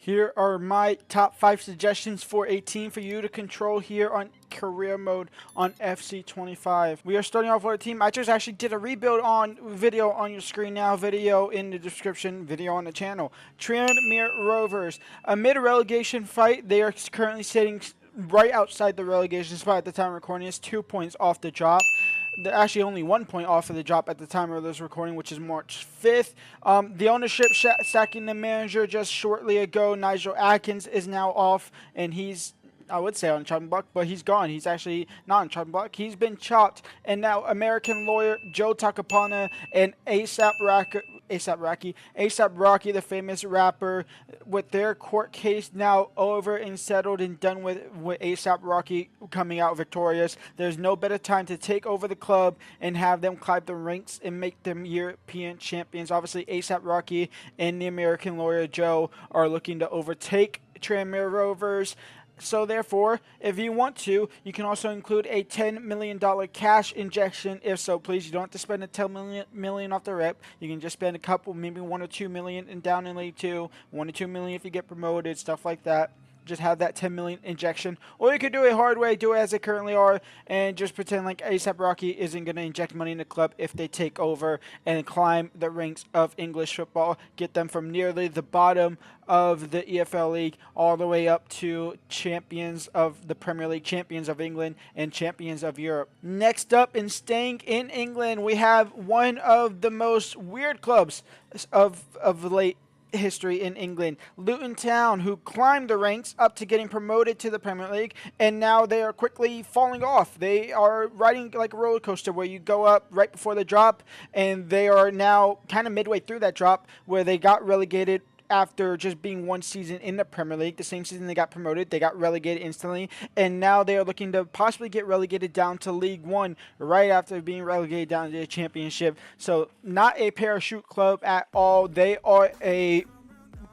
Here are my top 5 suggestions for a team for you to control here on career mode on FC25. We are starting off with a team. I just actually did a rebuild on video on your screen now, video in the description, video on the channel. Tranmere Rovers. Amid a relegation fight, they are currently sitting right outside the relegation spot at the time of recording. It's 2 points off the drop. They're actually only 1 point off of the drop at the time of this recording, which is March 5th. The ownership sacking the manager just shortly ago. Nigel Atkins is now off, and he's, I would say, on chopping block, but he's gone. He's actually not on chopping block. He's been chopped, and now American lawyer Joe Takapana and A$AP Rocky, the famous rapper, with their court case now over and settled and done with A$AP Rocky coming out victorious. There's no better time to take over the club and have them climb the ranks and make them European champions. Obviously, A$AP Rocky and the American lawyer Joe are looking to overtake Tranmere Rovers. So therefore, if you want to, you can also include a $10 million cash injection. If so, please, you don't have to spend a $10 million off the rip. You can just spend a couple, maybe $1 or $2 million in down in League 2, $1 or $2 million if you get promoted, stuff like that. Just have that $10 million injection. Or you could do it hard way, do it as they currently are, and just pretend like A$AP Rocky isn't going to inject money in the club if they take over and climb the ranks of English football. Get them from nearly the bottom of the EFL League all the way up to champions of the Premier League, champions of England, and champions of Europe. Next up, and staying in England, we have one of the most weird clubs of late history in England, Luton Town, who climbed the ranks up to getting promoted to the Premier League, and now they are quickly falling off. They are riding like a roller coaster where you go up right before the drop, and they are now kind of midway through that drop where they got relegated after just being one season in the Premier League. The same season they got promoted, they got relegated instantly, and now they are looking to possibly get relegated down to League One right after being relegated down to the Championship. So not a parachute club at all. They are a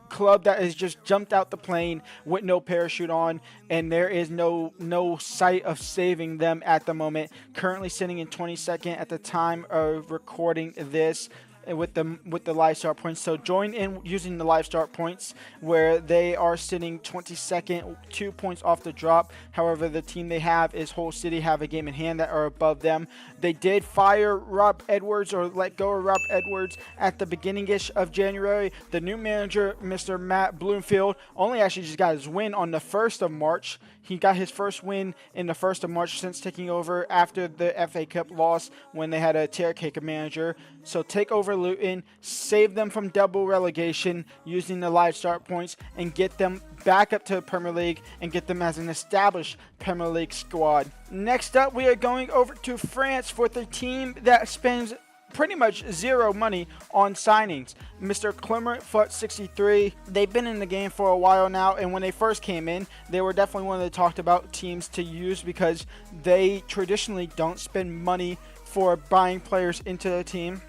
club that has just jumped out the plane with no parachute on, and there is no sight of saving them at the moment. Currently sitting in 22nd at the time of recording this, with the live start points. So join in using the live start points where they are sitting 22nd, 2 points off the drop. However, the team they have is Hull City, have a game in hand that are above them. They did fire Rob Edwards, or let go of Rob Edwards, at the beginning-ish of January. The new manager, Mr. Matt Bloomfield, only actually just got his win on the 1st of March. He got his first win in the 1st of March since taking over after the FA Cup loss when they had a caretaker manager. So take over Luton, save them from double relegation using the live start points, and get them back up to the Premier League and get them as an established Premier League squad. Next up, we are going over to France for the team that spends pretty much zero money on signings. Mr. Clement Foot 63. They've been in the game for a while now, and when they first came in, they were definitely one of the talked about teams to use because they traditionally don't spend money for buying players into the team.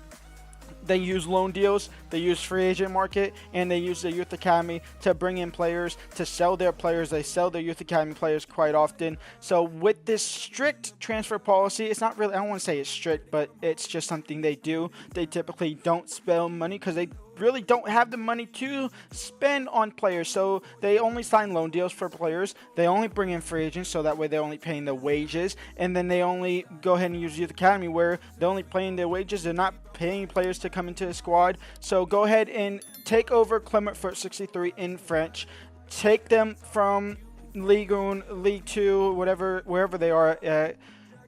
They use loan deals, they use free agent market, and they use the youth academy to bring in players, to sell their players. They sell their youth academy players quite often. So with this strict transfer policy, it's not really, I don't want to say it's strict, but it's just something they do. They typically don't spend money because they really don't have the money to spend on players, so they only sign loan deals for players. They only bring in free agents, so that way they're only paying the wages, and then they only go ahead and use youth academy where they're only paying their wages. They're not paying players to come into the squad. So go ahead and take over Clement Foot 63 in French. Take them from Ligue 1, League 2, whatever, wherever they are at,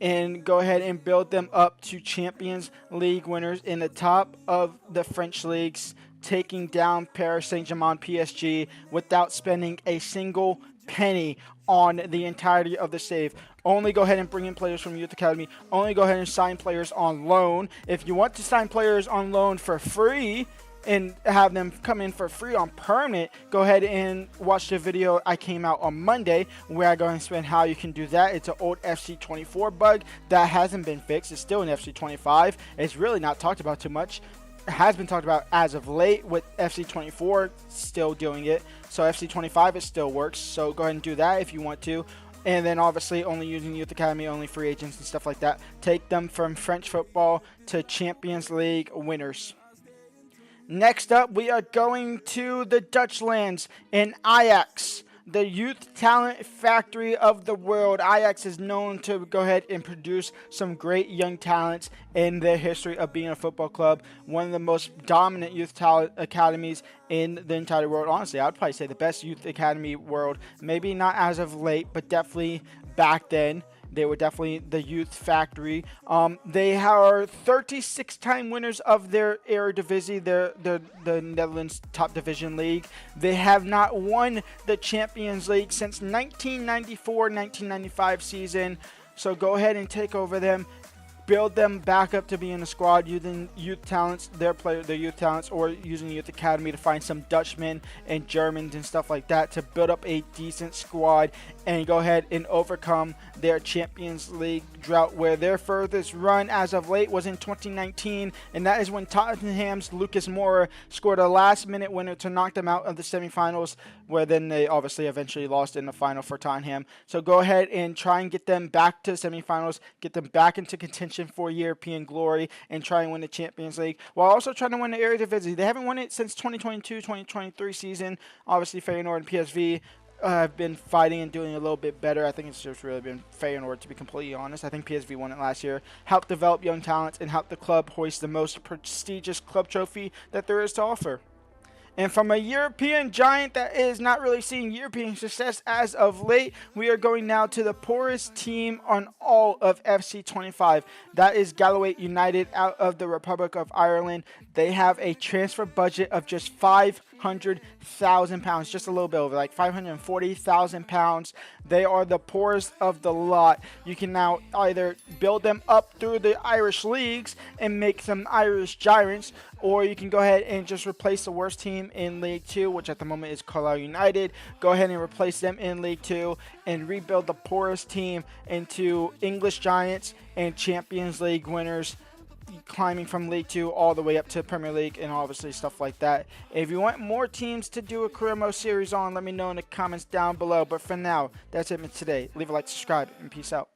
and go ahead and build them up to Champions League winners in the top of the French leagues, taking down Paris Saint-Germain PSG without spending a single penny on the entirety of the save. Only go ahead and bring in players from Youth Academy. Only go ahead and sign players on loan. If you want to sign players on loan for free and have them come in for free on permanent, go ahead and watch the video I came out on Monday where I go and explain how you can do that. It's an old FC24 bug that hasn't been fixed. It's still in FC25. It's really not talked about too much. It has been talked about as of late, with FC24 still doing it. So FC25, it still works. So go ahead and do that if you want to. And then obviously only using Youth Academy, only free agents and stuff like that. Take them from French football to Champions League winners. Next up, we are going to the Dutch lands in Ajax, the youth talent factory of the world. Ajax is known to go ahead and produce some great young talents in their history of being a football club. One of the most dominant youth talent academies in the entire world. Honestly, I'd probably say the best youth academy world. Maybe not as of late, but definitely back then. They were definitely the youth factory. They are 36-time winners of their Eredivisie, the Netherlands top division league. They have not won the Champions League since 1994-1995 season. So go ahead and take over them. Build them back up to be in the squad using youth talents, their youth talents, or using youth academy to find some Dutchmen and Germans and stuff like that to build up a decent squad and go ahead and overcome their Champions League drought, where their furthest run as of late was in 2019, and that is when Tottenham's Lucas Moura scored a last-minute winner to knock them out of the semifinals, where then they obviously eventually lost in the final for Tottenham. So go ahead and try and get them back to semifinals, get them back into contention for European glory, and try and win the Champions League, while also trying to win the Eredivisie. They haven't won it since 2022-2023 season. Obviously, Feyenoord and PSV have been fighting and doing a little bit better. I think it's just really been Feyenoord, to be completely honest. I think PSV won it last year. Helped develop young talents and helped the club hoist the most prestigious club trophy that there is to offer. And from a European giant that is not really seeing European success as of late, we are going now to the poorest team on all of FC25. That is Galloway United out of the Republic of Ireland. They have a transfer budget of just £500,000, just a little bit over, like £540,000. They are the poorest of the lot. You can now either build them up through the Irish leagues and make them Irish giants, or you can go ahead and just replace the worst team in League 2, which at the moment is Carlisle United. Go ahead and replace them in League 2 and rebuild the poorest team into English giants and Champions League winners, climbing from League 2 all the way up to Premier League and obviously stuff like that. If you want more teams to do a career mode series on, let me know in the comments down below. But for now, that's it for today. Leave a like, subscribe, and peace out.